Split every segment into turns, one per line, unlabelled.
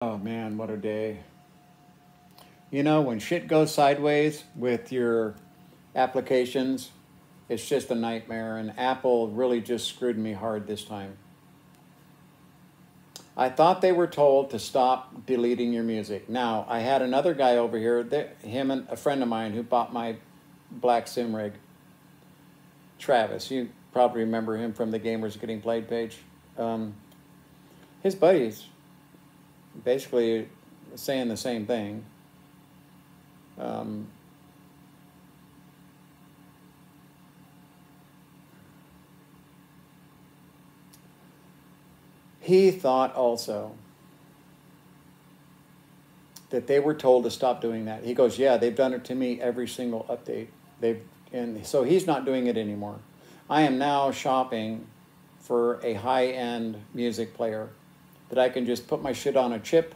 Oh man, what a day. You know, when shit goes sideways with your applications, it's just a nightmare, and Apple really just screwed me hard this time. I thought they were told to stop deleting your music. Now, I had another guy over here, him and a friend of mine who bought my black sim rig, Travis. You probably remember him from the Gamers Getting Played page. Um, his buddies basically saying the same thing. Um, he thought also that they were told to stop doing that. He goes, yeah, they've done it to me every single update. And so he's not doing it anymore. I am now shopping for a high-end music player that I can just put my shit on a chip,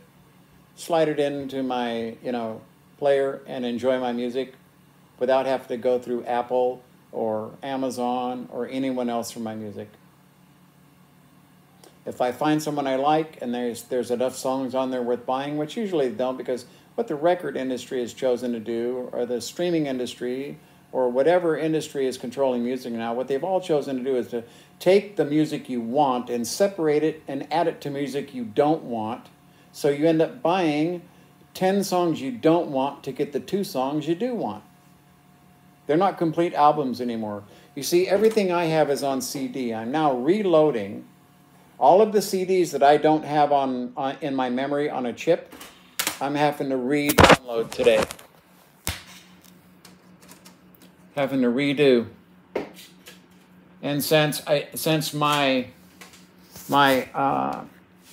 slide it into my, player and enjoy my music without having to go through Apple or Amazon or anyone else for my music. If I find someone I like and there's enough songs on there worth buying, which usually they don't, because what the record industry has chosen to do, or the streaming industry, or whatever industry is controlling music now, what they've all chosen to do is to take the music you want and separate it and add it to music you don't want. So you end up buying 10 songs you don't want to get the 2 songs you do want. They're not complete albums anymore. You see, everything I have is on CD. I'm now reloading all of the CDs that I don't have in my memory on a chip. I'm having to re-download today. Having to redo. And since my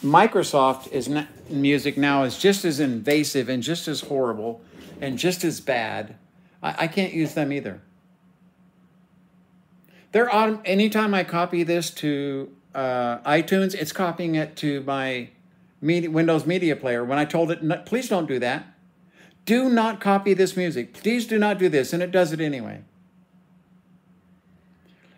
Microsoft music now is just as invasive and just as horrible and just as bad, I can't use them either. Anytime I copy this to iTunes, it's copying it to my Windows Media Player. When I told it, no, please don't do that. Do not copy this music. Please do not do this. And it does it anyway.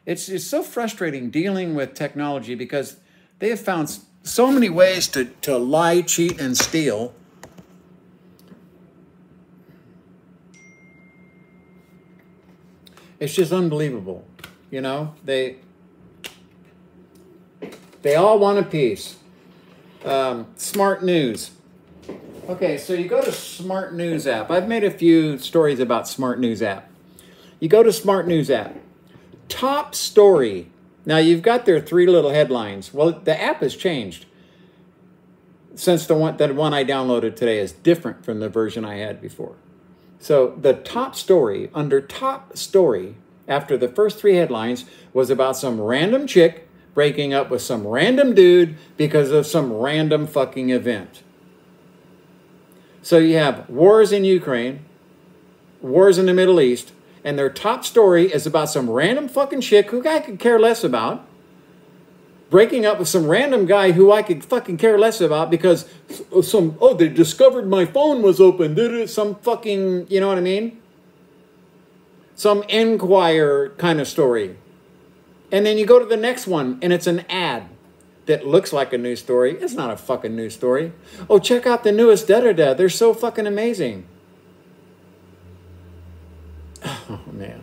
It's so frustrating dealing with technology because they have found so many ways to lie, cheat, and steal. It's just unbelievable. You know, they all want a piece. Smart News. Okay, so you go to Smart News app. I've made a few stories about Smart News app. You go to Smart News app. Top story. Now, you've got their 3 little headlines. Well, the app has changed since the one I downloaded today is different from the version I had before. So the top story, under top story, after the first 3 headlines, was about some random chick breaking up with some random dude because of some random fucking event. So you have wars in Ukraine, wars in the Middle East, and their top story is about some random fucking chick who I could care less about, breaking up with some random guy who I could fucking care less about because they discovered my phone was open. Did it? Some fucking, you know what I mean? Some Enquirer kind of story. And then you go to the next one, and it's an ad that looks like a news story. It's not a fucking news story. Oh, check out the newest da-da-da. They're so fucking amazing. Oh, man.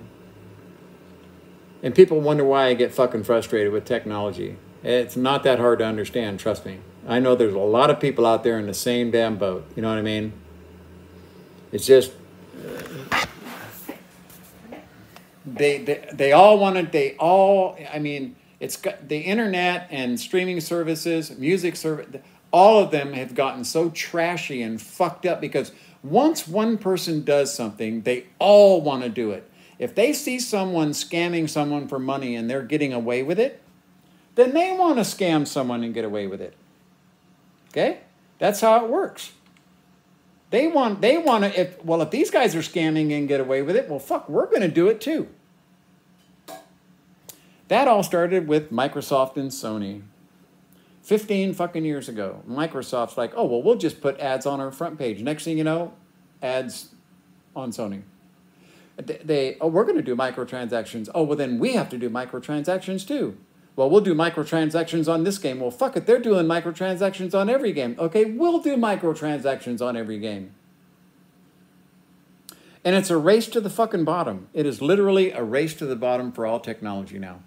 And people wonder why I get fucking frustrated with technology. It's not that hard to understand, trust me. I know there's a lot of people out there in the same damn boat. You know what I mean? It's just... They all want to, I mean, it's got the internet and streaming services, music service, all of them have gotten so trashy and fucked up because once one person does something, they all want to do it. If they see someone scamming someone for money and they're getting away with it, then they want to scam someone and get away with it. Okay? That's how it works. They want to, if these guys are scamming and get away with it, well, fuck, we're going to do it too. That all started with Microsoft and Sony. 15 fucking years ago, Microsoft's like, oh, well, we'll just put ads on our front page. Next thing you know, ads on Sony. We're going to do microtransactions. Oh, well, then we have to do microtransactions too. Well, we'll do microtransactions on this game. Well, fuck it, they're doing microtransactions on every game. Okay, we'll do microtransactions on every game. And it's a race to the fucking bottom. It is literally a race to the bottom for all technology now.